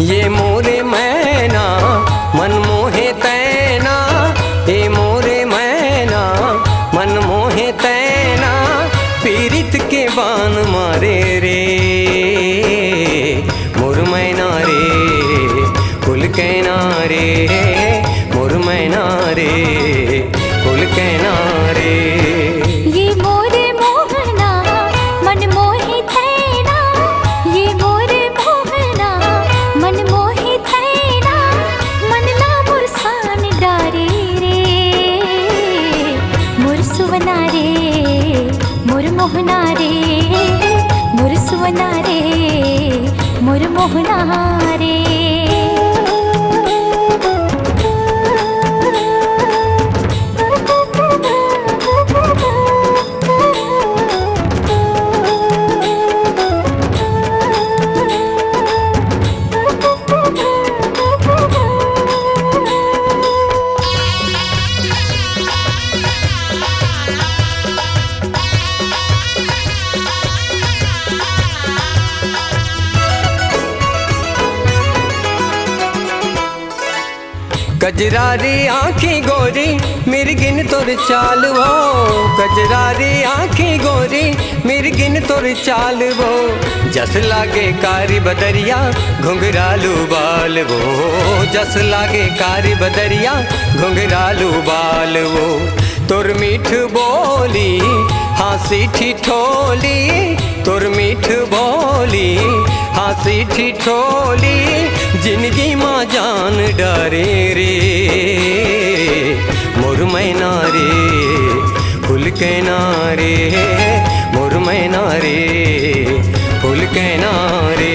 ये मोरे मैना मन मोहे तैना, ये मोरे मैना मन मोहे तैना, पीरित के बान मारे रे मोर मैना रे कुल कहना रे, मोर मैना रे कुल कहना रे। ये मोरे मोहना मन मोहे तैना, ये मोरे मोहना मन मोहे तैना, मन ला मोर सान डारे रे मोर सुवना रे, मोर मोहना रे, मोर सुवना रे, मोर मोहना रे। कजरारी आँखी गोरी मिर्गिन तोर चाल वो, कजरारी आँखी गोरी मिर्गिन तोर चाल वो, जस लागे कारी बदरिया घुंघरालू बाल वो, जस लागे कारी बदरिया घुंघरालू बाल वो। तोर मीठ बोली हाँसी ठिठोली, तोर मीठ बोली हाँसी ठिठोली, जिंदगी माँ जान डारे रे मोर मैना रे कुल कहना रे, मोर मैना रे कुल कहना रे।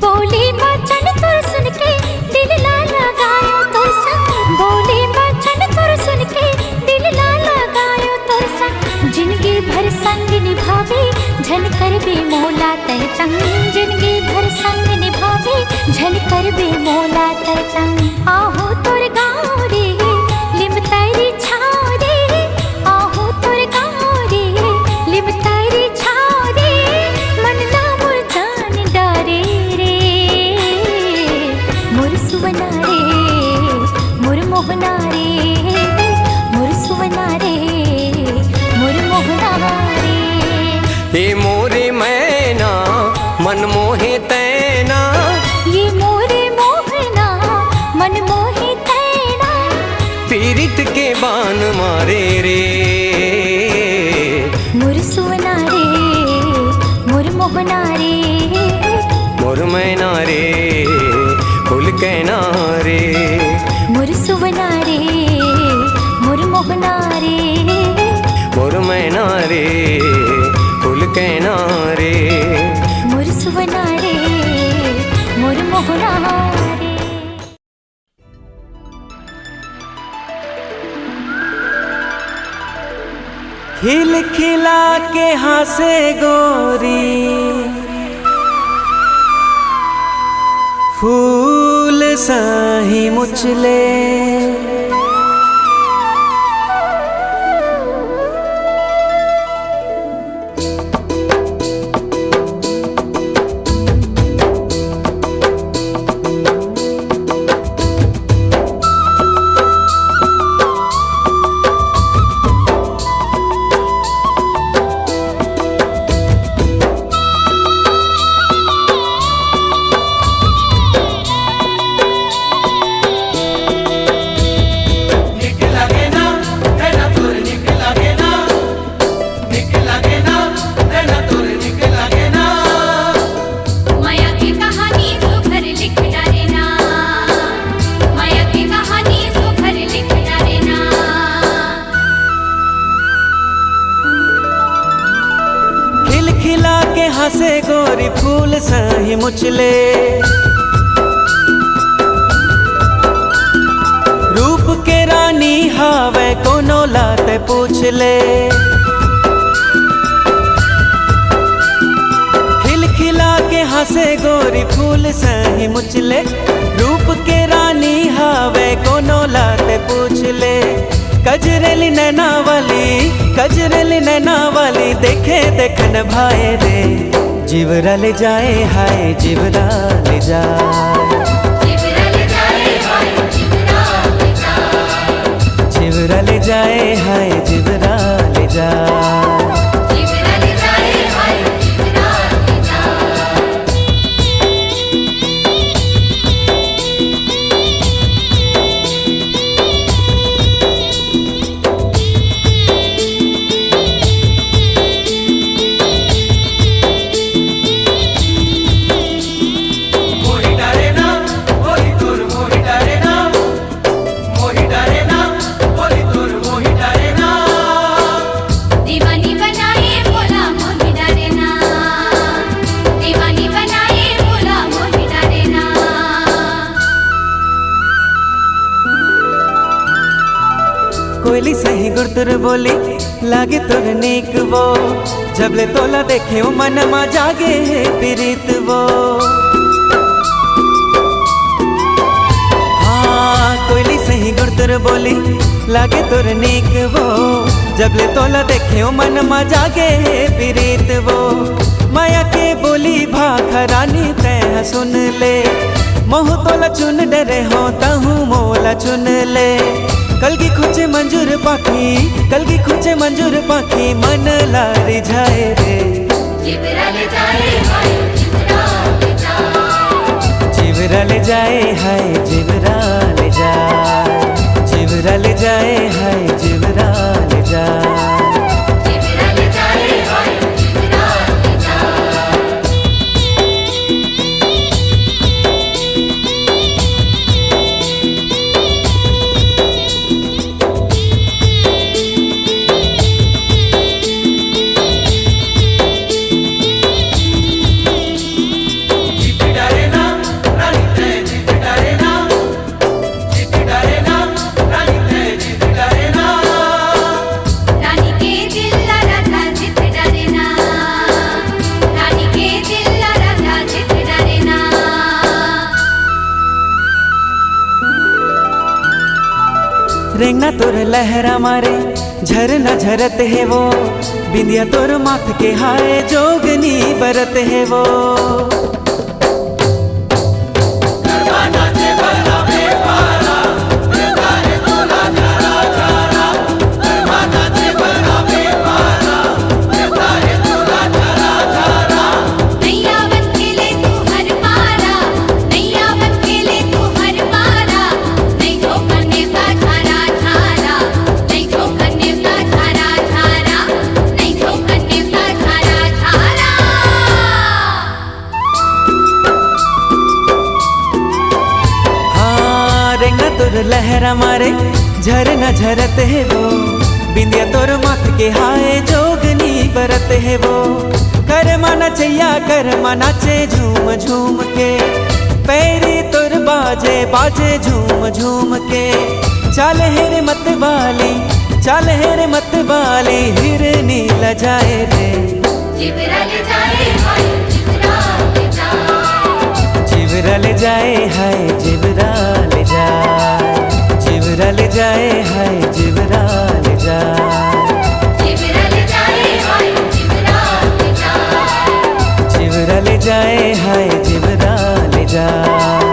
बोली बचन तुर सुन के दिल ला लगायो तुर संग, बोली बचन तुर सुन के दिल ला लगायो तुर संग, जिंदगी भर संग निभावे झन कर बे मोला तय तंग, जिंदगी भर संग निभावे झन कर बे मोला तय तंग। आहो तुर गाँव रे लिम तारी छाव रे, आहो तुर गाँव रे लिम तारी छाव रे, मन ला मोर जान डारे रे मोर सुवना रे, मोर मोहना रे, मोर सुवना रे, मोर मोहना रे। ये मोरे मैना मन मोहे तैना, ये मोरे मोहना मन मोहे तैना, पीरित के बान मारे रे मोर सुवना रे, मोर मोहना रे, मोर मैना रे कुल कहना रे, मोर सुवना रे, मोर मोहना रे, मोर मैना रे कुल कहना रे, मोर सुवना रे, मोर मोहना रे। खिल खिला के हंसे गोरी फूल साही मुचले, सही मुचले। रूप के रानी हावे कोनो लाते पूछ ले। खिलखिला के हंसे गोरी फूल सही मुचले। रूप के रानी हावे कोनो लाते पूछ ले। कजरेली नैना वाली देखे देखन भाए रे। जिवरा ले जाए हाय जिवरा ले जाए। जिवरा ले जाए हाय जिवरा ले जाए। जिवरा ले जाए हाय जिवरा ले जाए। कोयली सही गुरतुर बोली लागे तोर नीक वो। जबले तोला देखे मन मा जागे है प्रीत वो। हाँ कोयली सही गुरतुर बोली लागे तोर नीक वो। जबले तोला देखे मन मा जागे है प्रीत वो। माया के बोली भाखा रानी तैं सुन ले। मोह तोला चुन डरे हो तहु मोला चुन ले। कलगी खुचे मंजूर पाखी मन लारी जाए रे। जिवरा ले जाए हाय जिवरा ले जाए। जिवरा ले जाए हाय जिवरा ले जाए। जिवरा ले जाए हाय जिवरा ले जाए। रेंगना तोर लहरा मारे झरना झरत है वो। बिंदिया तोर माथ के हाय जोगनी बरत है वो। लहरा मारे झरना झरत है वो। बिंदिया तोर माथ के हाय जोगनी बरत है वो। कर माना चैया कर माना चे झूम झूम के। पैरी तोर बाजे झूम झूम के। चाल हेरे मत वाली हिरनी ल जाए रे। जिवरा ले जाए हाय जिवरा ले जाए। जिवरा ले जाए हाय जिवरा ले जाए। जिवरा ले जाए हाय जिवरा ले जाए। जिवरा ले जाए हाय जिवरा ले जाए। जिवरा ले जाए हाय जिवरा ले जाए।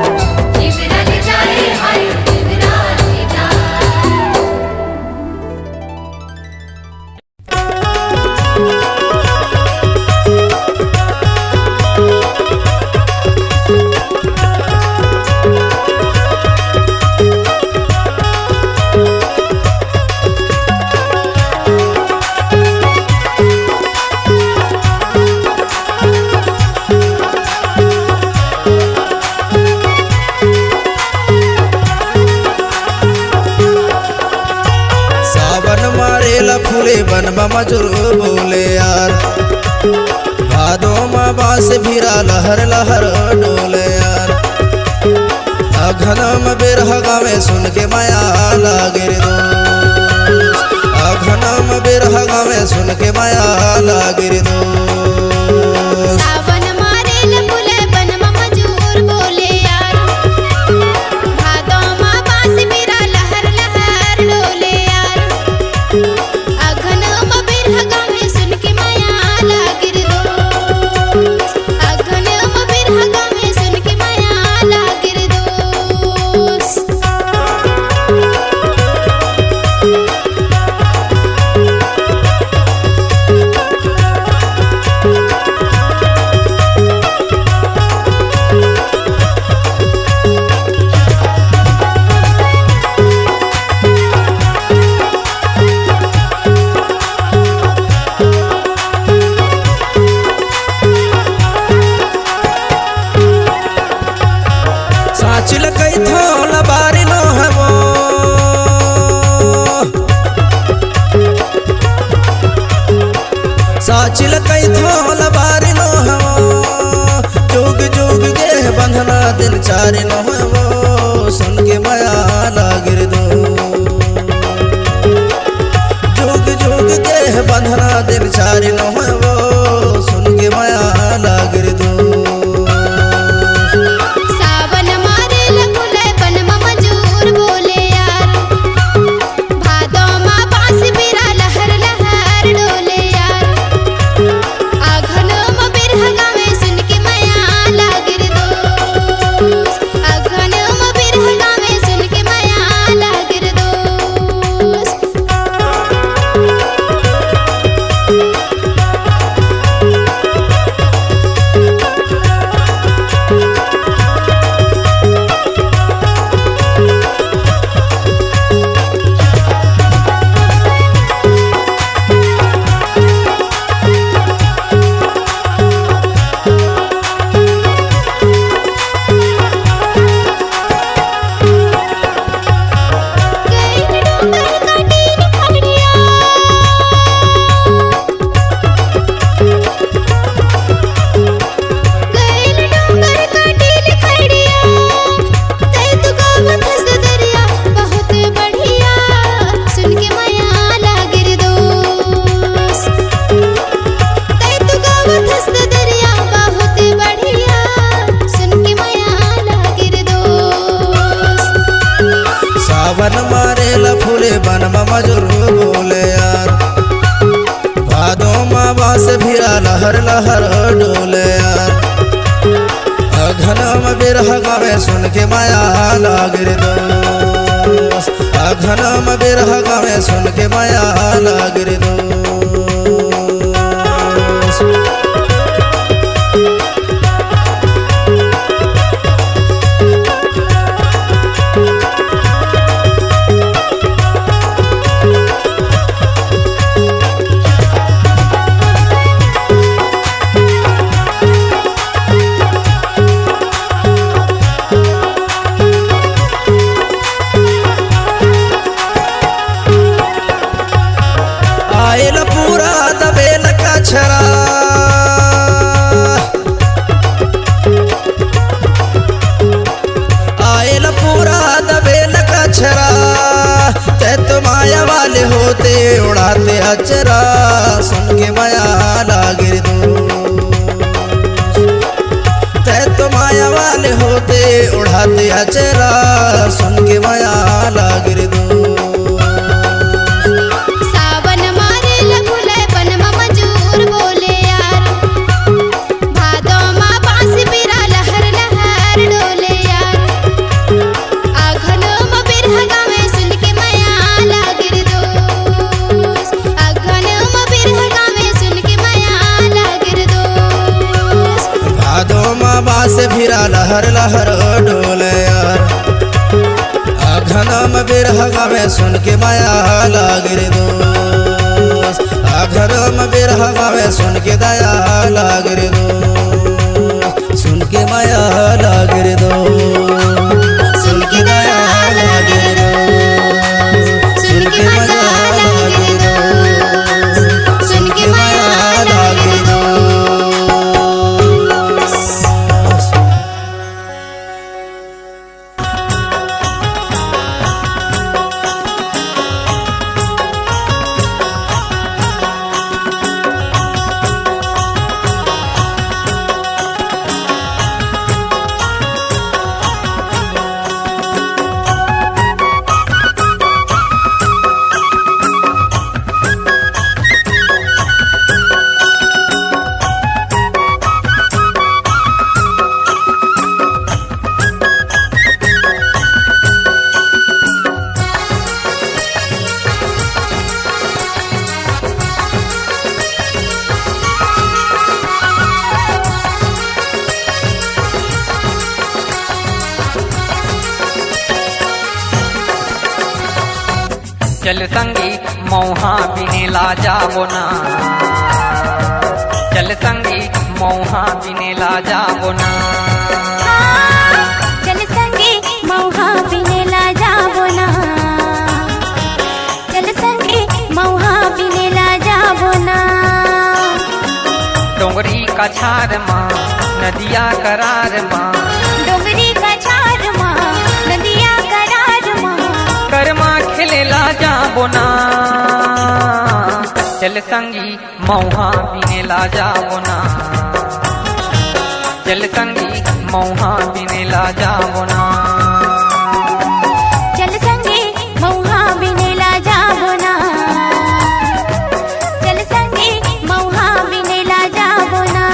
जिवरा ले जाए हाय जिवरा ले जाए। फूले बनबा मजूर बोले यार। भादो माँ बांस भिरा लहर लहर डोले यार। अघन में बिरह गावे सुन के माया लागे रे दोस्त। अघन में बिरह गावे सुन के माया लागे रे दोस्त। सावन मारे लकुले बन मजूर बोले यार। भादो माँ बांस भिरा लहर लहर डोले यार। अघन में बिरह गावे सुन के माया लागे रे दोस्त। अघन में बिरह गावे सुन के माया लागे रे दोस्त। साचिल कई थोल बारी नो है वो। साचिल कई थोल बारी नो है वो। जोग जोग के बंधना दिन चारी नो है वो। सुन के माया लागिर दो। जोग जोग के बंधना दिन चारी नो है वो। सुन के माया लागिर दो। सावन मारे लकुले बन मजूर बोले यार। भादो माँ बांस भिरा लहर लहर डोले यार। अघन में बिरह गावे सुन के माया लागे रे दोस्त। अघन में बिरह गावे सुन के माया लागे रे दोस्त। गई डूंगर काटी निखड़िया। गई डूंगर काटी निखड़िया। तै तू गावत हंस दरिया बहुत बढ़िया। सुन के माया लागे रे दोस्त। तै तू गावत हंस दरिया बहुत बढ़िया। सुन के माया लागे रे दोस्त। सावन मारे लफूले बन मजूर बोले यार। भादो माँ बांस भिरा लहर लहर डोले यार। अघन में बिरह गावे सुन के माया लागे रे दोस्त। अघन में बिरह गावे सुन के माया लागे रे दोस्त। आयल पूरा दबेल का छरा। आयल पूरा दबेल का छरा। ते तो माया वाले होते उड़ाते अचरा। सुन के माया लागे रे दोस्त। ते तो माया वाले होते उड़ाते अचरा। सुन के माया लागे रे दोस्त। सावन मारे लकुले बन मजूर बोले यार। भादो माँ बांस भिरा लहर लहर डोले यार। अघन में बिरह गावे सुन के माया लागे रे दोस्त। अघन में बिरह गावे सुन के माया लागे रे दोस्त। भादो माँ बांस भिरा लहर लहर डोले यार। अघन में बिरह गावे सुन के माया लागे रे दोस्त। अघन में बिरह गावे सुन के दया लागे रे दोस्त। सुन के माया लागे रे दोस्त। सुन के दया लागे रे दोस्त। सुन के माया लागे रे दोस्त। सुन के माया लागे रे दोस्त। चल संगी मौहा बिनेला जाबो ना, चल संगी मौहा बिनेला जाबो ना। चल संगे मौहा बिनेला जाबो ना, चल संगे मौहा बिनेला जाबो ना। डोंगरी का छार माँ नदिया करार माँ, डोंगरी का छार माँ नदिया करार माँ, करमा खेलेला जाबो ना। चल संगी मौहा बिनेला जाबो ना, चल संगी मौहा बिनेला जाबो ना। चल संगे मौहा बिनेला जाबो ना, चल संगे मौहा बिनेला जाबो ना।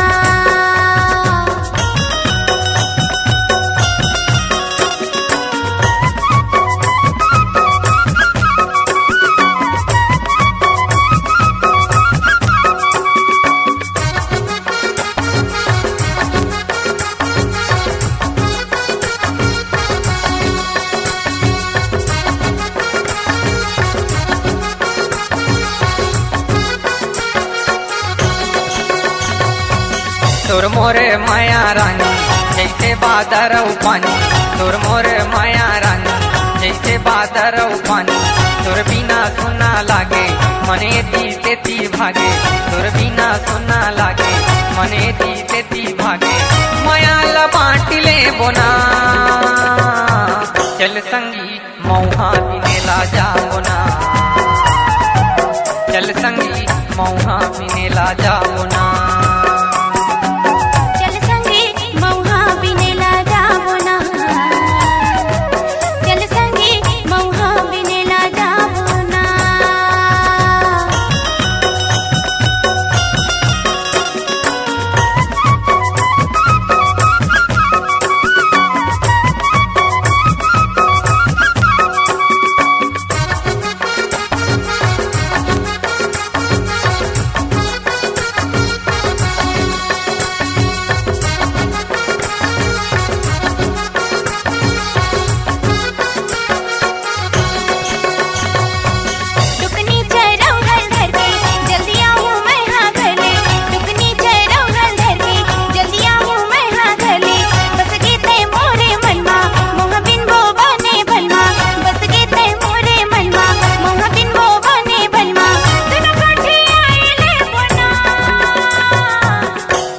तोर मोरे माया रानी जैसे बादर पानी, तोर मोरे माया रानी जैसे बादर पानी। तोर बिना सुना लागे मने दी ती भागे, तोर बिना सुना लागे मने दी ती भागे। माया ला बाटिले बोना, चल संगी मौहा बिनेला जाबो ना, चल संगी मौहा बिनेला जाबो ना। चल संगे मौहा बिनेला जाबो ना, चल संगे मौहा बिनेला जाबो ना। टुकनी चरौ हल धर के जल्दी आऊं मैं हाँ घर ले, टुकनी चरौ हल धर के जल्दी आऊं मैं हाँ घर ले। बस गे ते मोरे मनवा मोह बिन वो बने भलमा, बस गे ते मोरे मनवा मोह बिन वो बने भलमा। दोनों काठे आए ले बोना,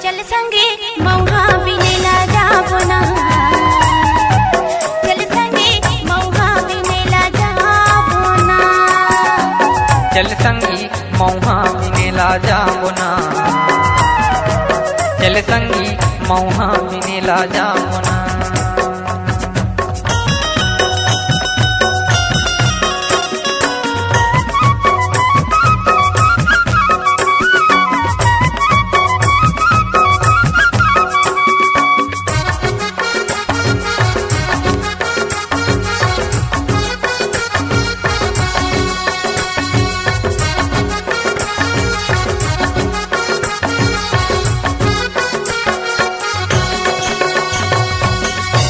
चल संगे मौहा बिनेला जाबो ना, चल संगे मौहा बिनेला जाबो ना। चल संगी मौहा बिनेला जाबो ना, चल संगी मौहा बिनेला जाबो ना।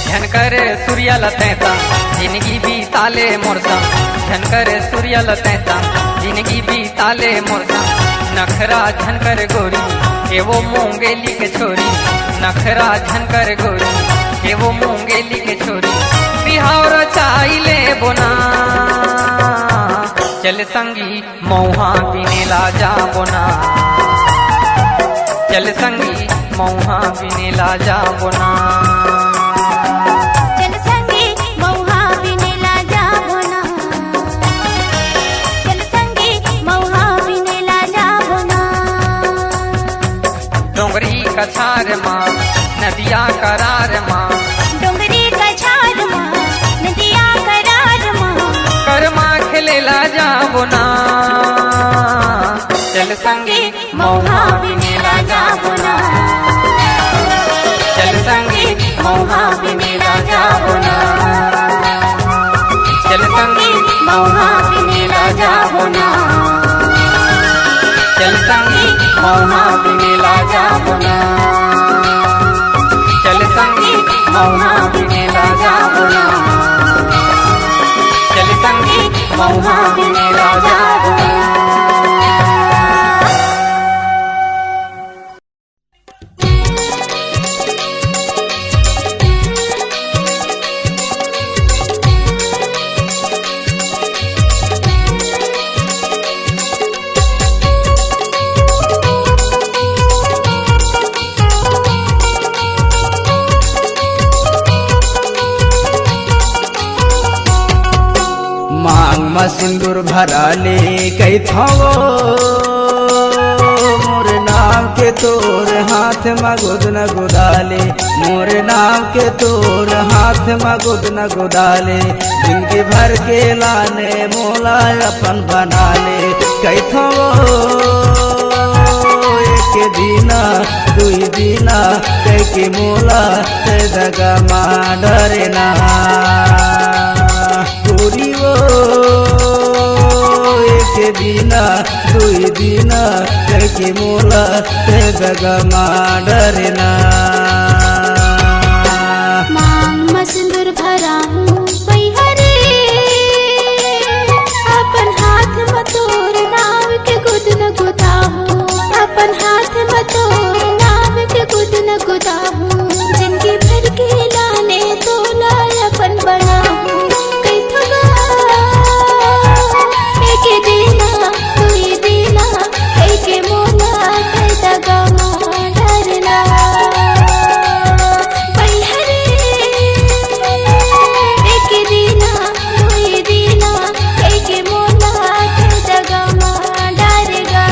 झनकर सूर्य लतेता जिंदगी बीताले मोरसा, झनकर सूर्य लतेता जिंदगी बीताले मोरसा। नखरा झनकर गोरी के वो मूंगेली के छोरी, नखरा झनकर गोरी के वो मूंगेली के छोरी। बिहार चाइले बोना, चल संगी मौहा बिनेला जाबो ना, चल संगी मौहा बिनेला जाबो ना। चल संगे मौहा बिनेला जाबो ना, चल संगे मौहा बिनेला जाबो ना। डोंगरी का छार माँ नदिया करार माँ, डोंगरी का छार माँ नदिया करार माँ, करमा खेलेला जाबो ना। चल संगी मौहा बिनेला जाबो ना, चल संगी मौहा बिनेला जाबो ना, चल संगी मौहा बिनेला जाबो ना, चल संगी मौहा बिनेला जाबो ना, चल संगी मौहा बिनेला जाबो ना, चल संगी मौहा बिनेला सिंदूर भरा ले कई थावो मोर नाम के तोर हाथ में गुद न गुदाले मोर नाम के तोर हाथ में गुद न गुदाले जिंदगी भर के लाने मोला अपन बना ले कई थावो एक दीना दुई दीना कई के मोला ते दगा मां डरना गोरी वो एक दीना दुई दीना कई के मोला ते दगा मां डरना मांग में सिंदूर भरा हूँ पैहरे अपन हाथ में तोर नाम के गुद न गुदा हूँ अपन हाथ में तोर नाम के गुद न गुदा हूँ जिनकी भर के लाने तोला अपन बना हूँ कई थगा एक दीना दुई दीना कई के मोला कई दगा मां डरना पैहरे एक दीना दुई दीना कई के मोला कई दगा मां डरगा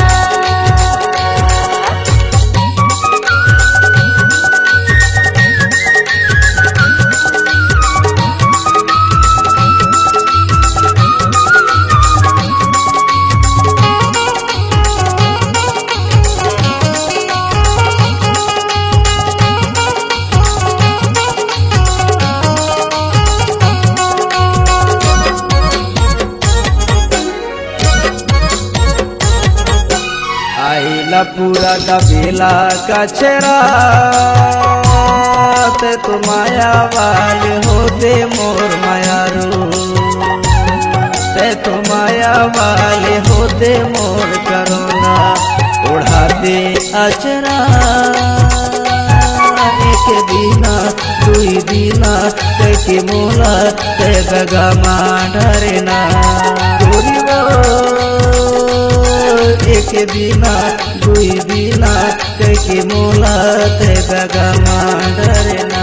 आईला पूरा दबेला कचरा ते तो माया वाले होते मोर मायारू ते तो माया वाले होते मोर करोना उड़ाते अचरा एक दीना दुई दीना ते के मोला ते दगा मां डरना गोरी वो एक दीना दुई दीना कई के मोला ते दगा मां डरना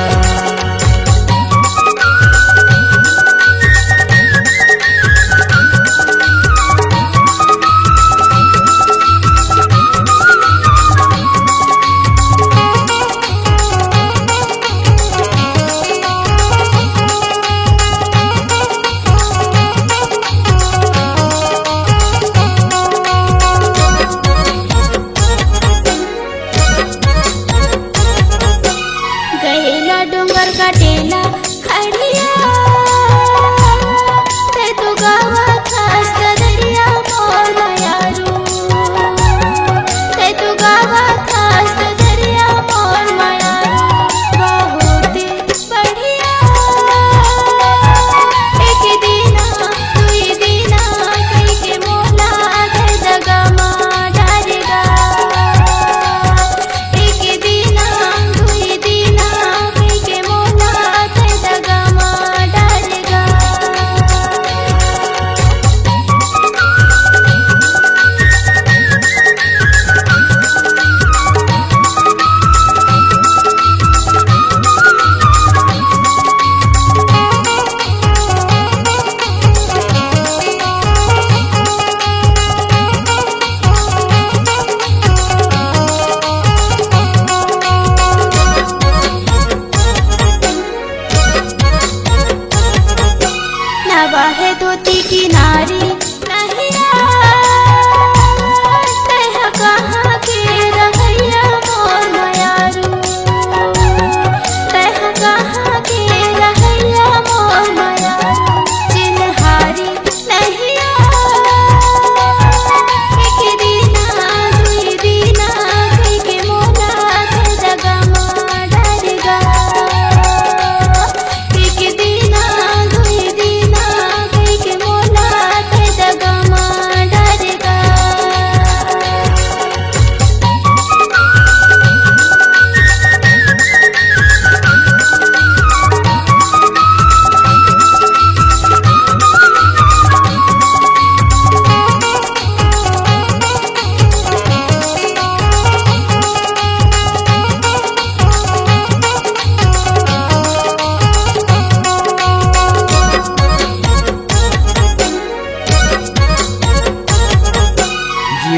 गैला डोंग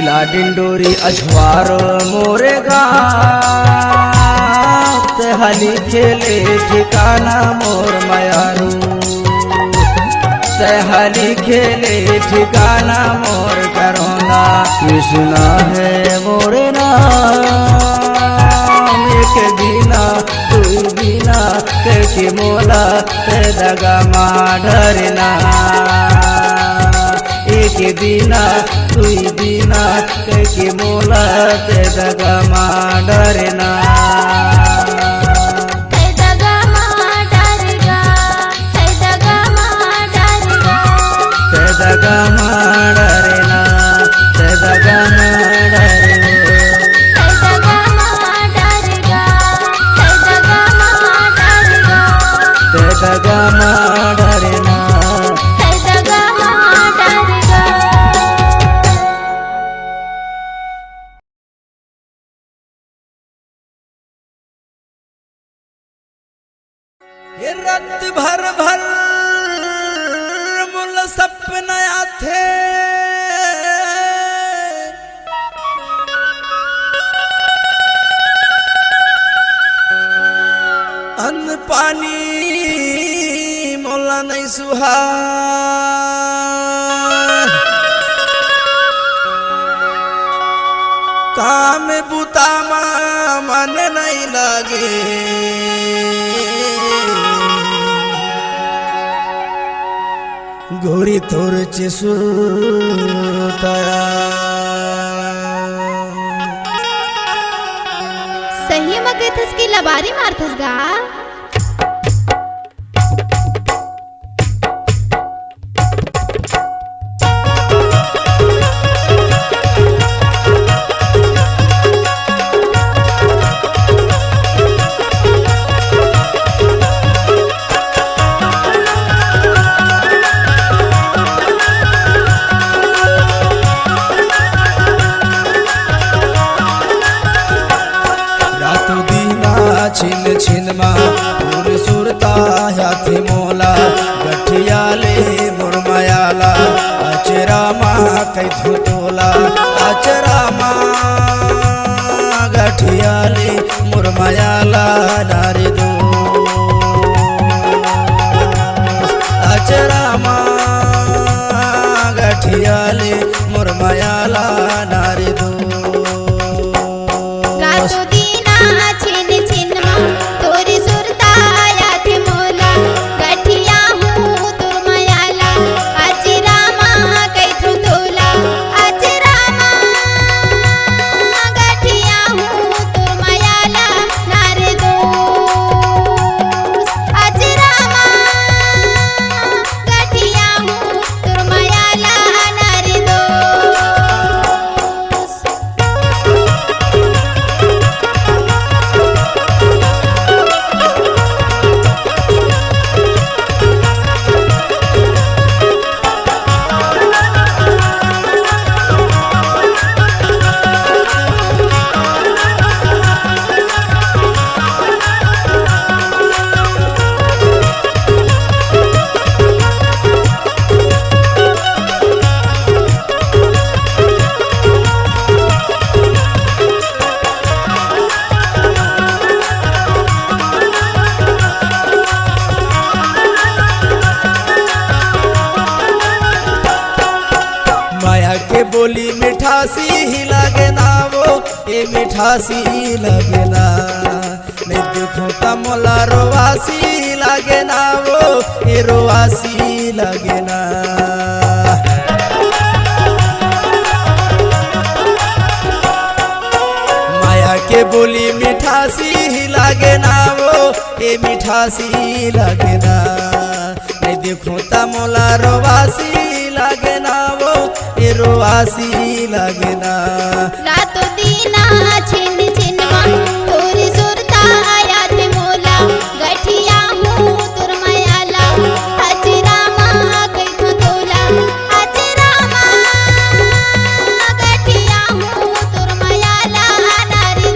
जिला डिंडोरी अछवार मोरे गाँव तहली खेले ठिकाना मोर मयारू तहली खेले ठिकाना मोर करोना कृष्णा है मोरे नाम एक बिना तू बिना के मोला ते दगा डरना एक बिना तू बिना के मोला ते दगा डरना दगा डरना ते दगा डरना रात भर मुल सपना थे अन्न पानी मोला नहीं सुहा काम बुता मन नहीं लगे गोरी तोर चिसुताया सही मग येतस की लबारी मारतस गा छिन छिन पूर सुरता हाथी मोला गठियाले मुरमयाला अचरा कैथु तोला अचरा गठियाले मुरमयाला नारी दो अचरा गठियाले मुरमयाला नारी दो बोली मिठासी ही लगे ना वो ये मिठासी लगे ना नहीं देखो तमोला रोवासी लगे ना वो ये रोवासी लगे ना माया के बोली मिठासी ही लगे ना वो ये मिठासी लगे ना नहीं देखो तमोला रोवासी लगे ना वो रोवासी लगे ना रातो दीना छिन छिन तोरी सुरता याद मोला गठिया हूँ तुर मयाला अचरा कैथु तोला अचरा गठिया हूँ तुर मयाला नारी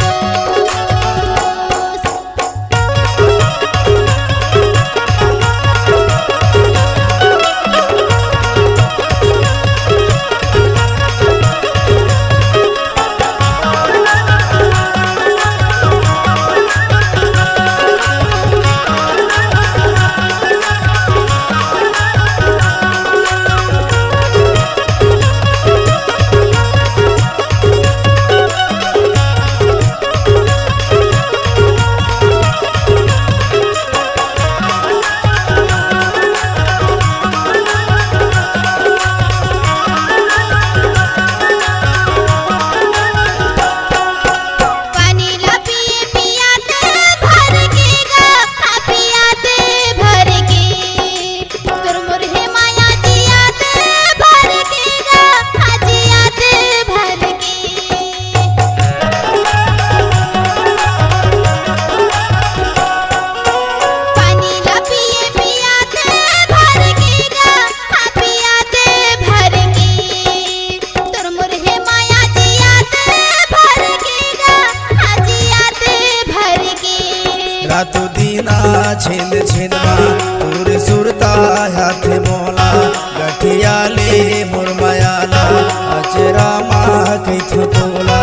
अचरा माँ कैथो तोला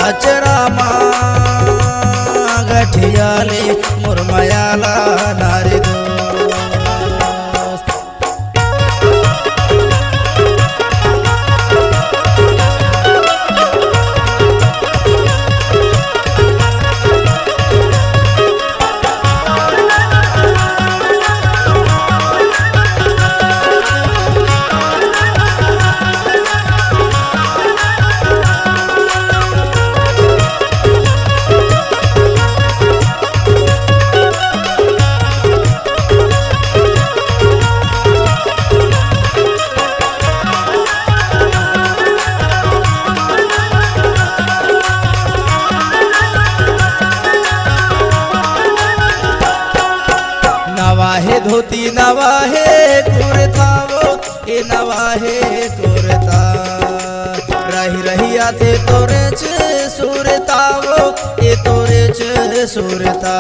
अचरा माँ गठियाले मुरमयाला नारे दो नवाहे धोती नवाहे कुर्तावो ए नवाहे कुर्ता रही रही आते तोरे च सुरतावो ए तोरे च सुरता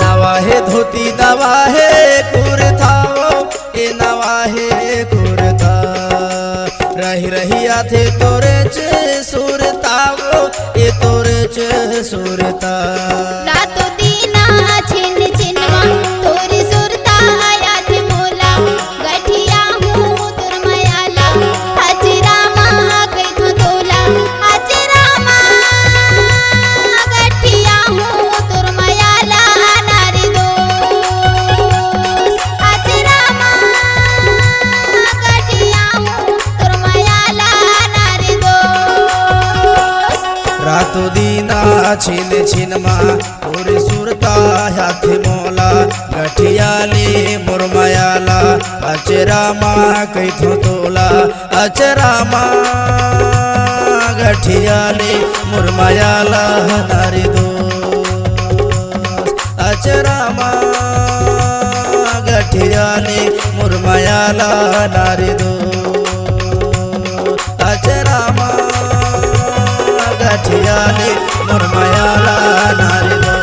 नवाहे धोती नवाहे कुर्तावो ए नवाहे कुर्ता रही रही आते तोरे च सुरतावो ए तोरे च सुरता रातो दीना छिन छिनमा तोरी सुरता आयात मोला गठिया हूँ तुर मयाला अचरा माँ कैथो तोला अचरा माँ गठिया हूँ तुर मयाला नारी दो अचरा माँ गठिया हूँ तुर मयाला नारी दो रातो दीना छिन छिनमा तोरे सुरता हाथ मोला गठियाले मुरमयाला अचरा माँ कैथो तोला अचरा माँ गठियाले मुरमयाला नारी दो अचरा माँ गठियाले मुरमयाला नारी दो अचरा माँ गठियाले मुरमयाला नारी दो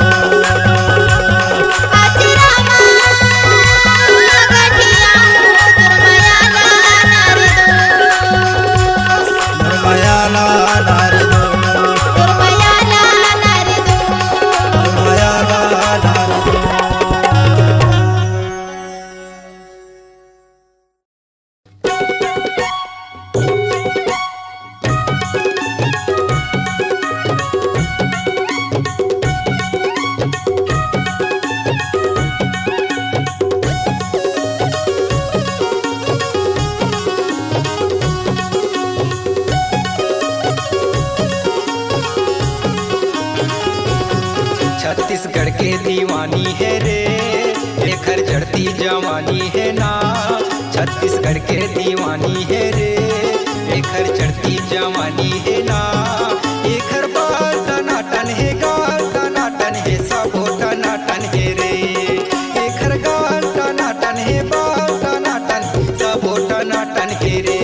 अचरा माँ गठिया हूँ तुर मयाला नारी दो मुरमयाला नारी दो तुर मयाला नारी दो मुरमयाला नारी दो छत्तीसगढ़ के दीवानी है रे लेकर चढ़ती जवानी है ना छत्तीसगढ़ के दीवानी है रे लेकर चढ़ती जवानी है ना एकर बाल टनाटन है गाल टनाटन है सबो टनाटन है रे एकर गाल टनाटन है बाल टनाटन सबो टनाटन है रे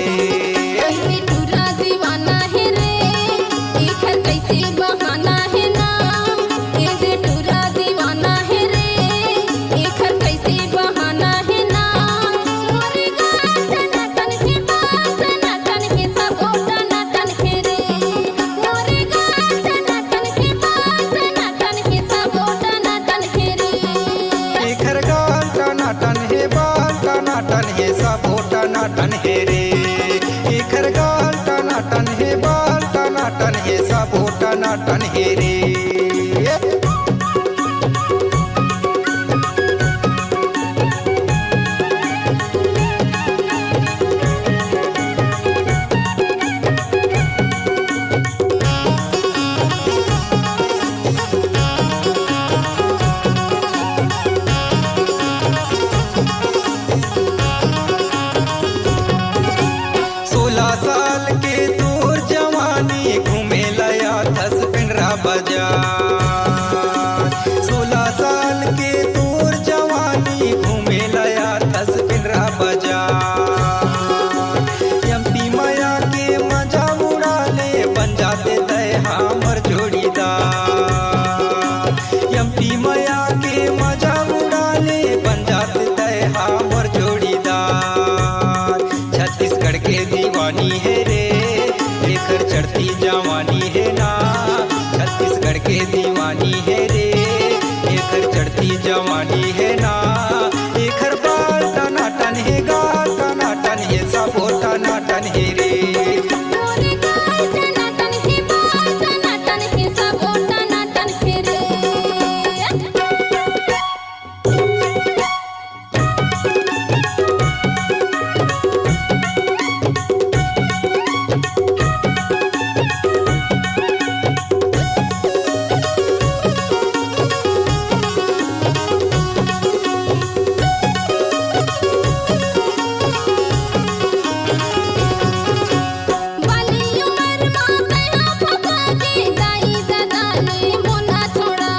ये टूरा दीवाना है रे एकर कैसे बहाना है ना ये टूरा दीवाना है रे एकर कैसे बहाना है ना मोरे गाल टनाटन है बाल टनाटन है सबो टनाटन है रे मोरे गाल टनाटन है बाल टनाटन है सबो टनाटन है रे एकर गाल टनाटन है बाल टनाटन है सबो टनाटन है रे एकर गाल टनाटन है बाल टनाटन है सबो टनाटन है रे चढ़ती जवानी है ना, छत्तीसगढ़ के दीवानी है रे, एकर चढ़ती जवानी है ना, एकर बाल टनाटन है, गाल टनाटन है, सबो टनाटन है रे। मोरे गाल टनाटन है, बाल टनाटन है, सबो टनाटन है रे। बाली उमर माँ कया फंसा के दाई दादा ने मोना छोड़ा।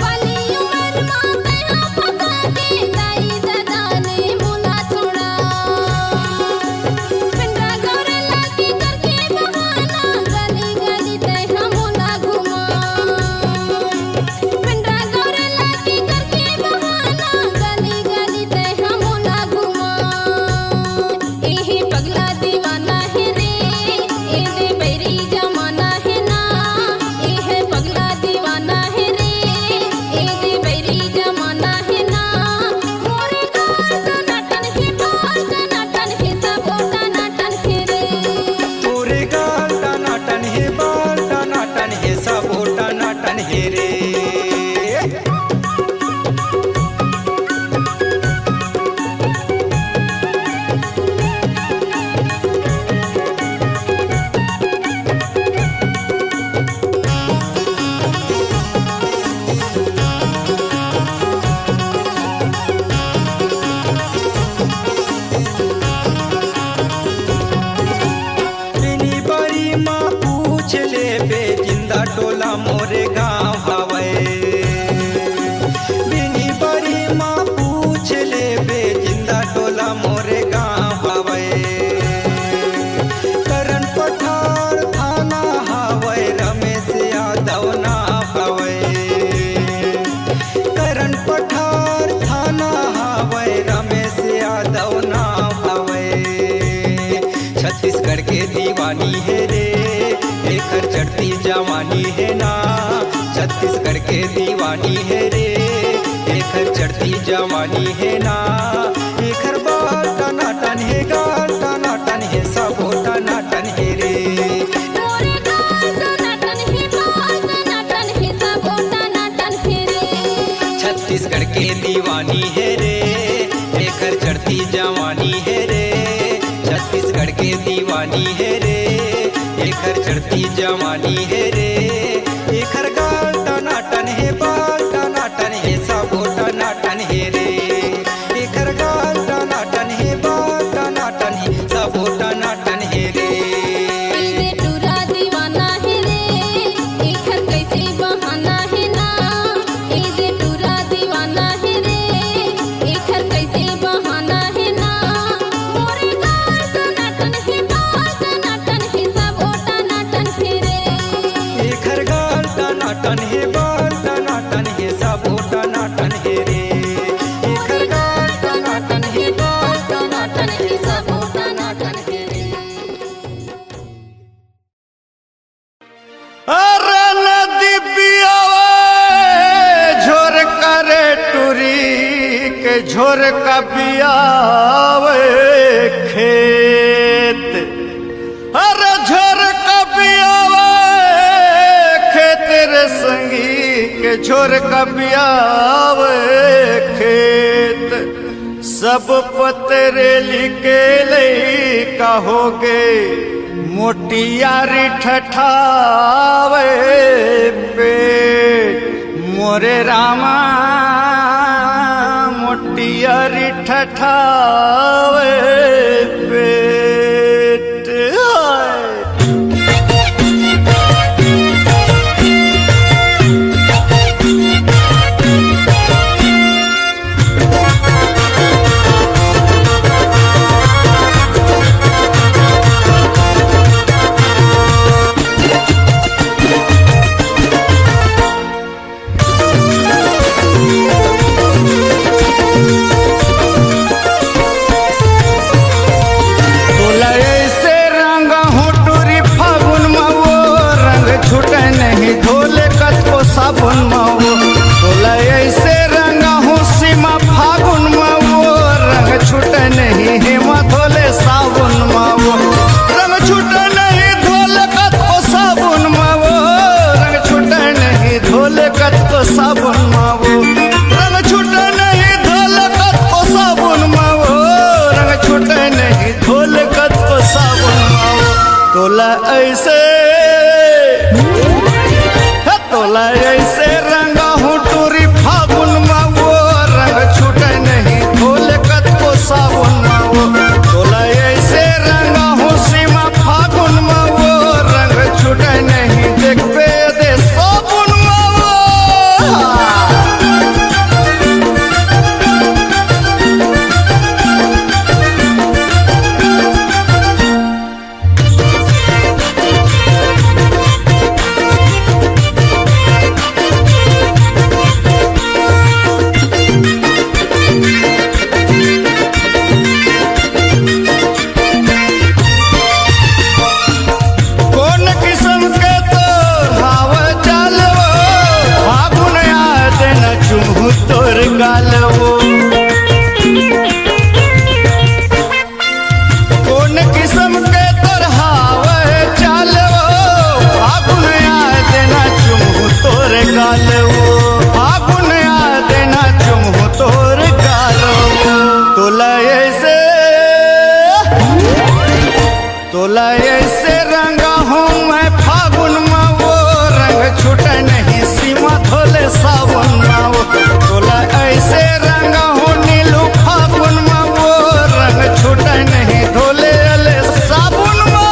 बाली उमर माँ कया फंसा के दाई दादा ने मोना छोड़ा। पिंडा गौरे लागी करके बहाना गली गली तैहा मोना घुमा। पिंडा गौरे लागी करके बहाना गली गली तैहा मोना घुमा। एहे पगला दीवाना है रे, एदे बैरी जमाना है ना। एहे पगला दीवाना है रे, एदे बैरी जमाना है ना। मोरे गाल टनाटन है, बाल टनाटन है, सबो टनाटन है रे। तोरे गाल टनाटन है, बाल टनाटन है, सबो टनाटन है रे। बिनी बड़ी माँ पूछ ले बे, जिंदा टोला मोरे गाँव हवे। बिनी बड़ी माँ पूछ ले बे, जिंदा टोला मोरे गाँव हवे। करण पठार थाना हवे, रमेश यादव ना हवे। करण पठार थाना हवे, रमेश यादव ना हवे। छत्तीसगढ़ के दीवानी है रे, एकर चढ़ती जवानी है ना, छत्तीसगढ़ के दीवानी है रे, एकर चढ़ती जवानी है ना, एकर बाल टनाटन है, गाल टनाटन है, सबो टनाटन है रे। मोरे गाल टनाटन है, बाल टनाटन है, सबो टनाटन है रे। छत्तीसगढ़ के दीवानी है रे, एकर चढ़ती जवानी है रे, छत्तीसगढ़ के दीवानी है रे, एकर चढ़ती जवानी है रे, एकर गाल टनाटन है, बाल टनाटन है, सबो टनाटन है रे। एकर गाल टनाटन है, बाल टनाटन है, सबो टनाटन है रे। एदे टूरा दीवाना है रे, एकर कैसे बहाना है ना। एदे टूरा दीवाना है रे, एकर कैसे बहाना है ना। मोरे गाल टनाटन है, बाल टनाटन है, सबो टनाटन है रे। एकर गाल टनाटन है, बाल टनाटन है, सबो टनाटन है रे। एकर गाल टनाटन है, बाल टनाटन है, सबो टनाटन है रे। अरे नदी पियावे झोर करे टूरी के झोर का पियावे खेत। अरे झोर का पियावे खेत रे संगी के झोर का पियावे खेत। सब पतरे लिखे ले कहोगे मोटियारी ठठावे पेट मोरे रामा मोटियारी ठठावे पेट। हाय ऐसे तोला ऐसे रंगा हूँ टूरी फागुन में वो रंग छूटे नहीं धोल कत को साबुन में वो तोला ऐसे रंगा हूँ सीमा फागुन में वो रंग छूटे नहीं देख पे दे साबुन में वो कौन किस्म के तो हाव चालवो फागुन याद न चुमू तोर गालवो कौन किस्म के तोर हाव चालवो फागुन याद न चुमू तोर गालवो फागुन याद न चुमू तोर गालवो तोला ऐसे रंगा हूँ मैं फागुन में वो रंग छूटे नहीं सीमा धोले सावन में वो तोला ऐसे रंगा हूँ नीलू फागुन में वो रंग छूटे नहीं धोले अले साबुन में वो।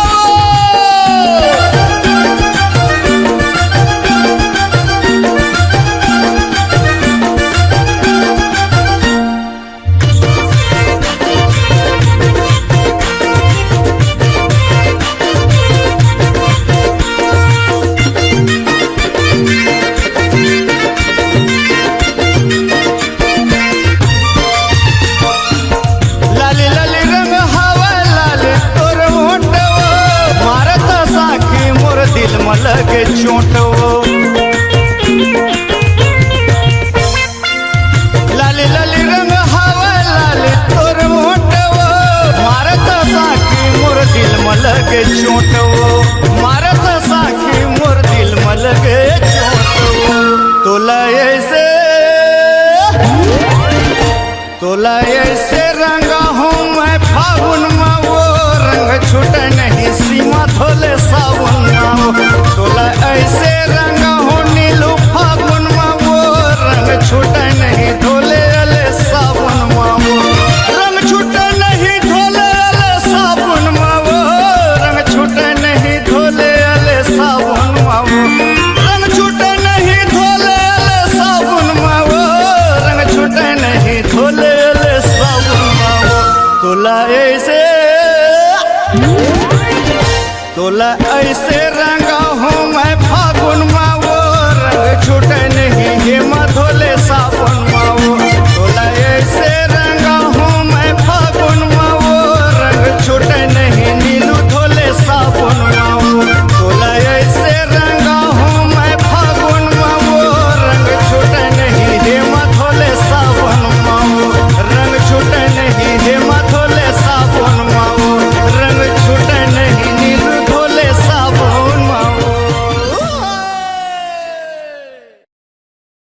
लाली लाली रंग हवा लाली तोर होटवो मारत साखी मोर दिल में लगे चोटवो लाली लाली रंग हवा लाली तोर होटवो मारत साखी मोर दिल में लगे चोटवो मारत साखी मोर दिल में लगे चोटवो तोला ऐसे रंगा हूँ मैं फागुन में वो रंग छूटे नहीं सीमा धोले सावन में वो तोला ऐसे रंगा हूँ नीलू फागुन में वो रंग छूटे नहीं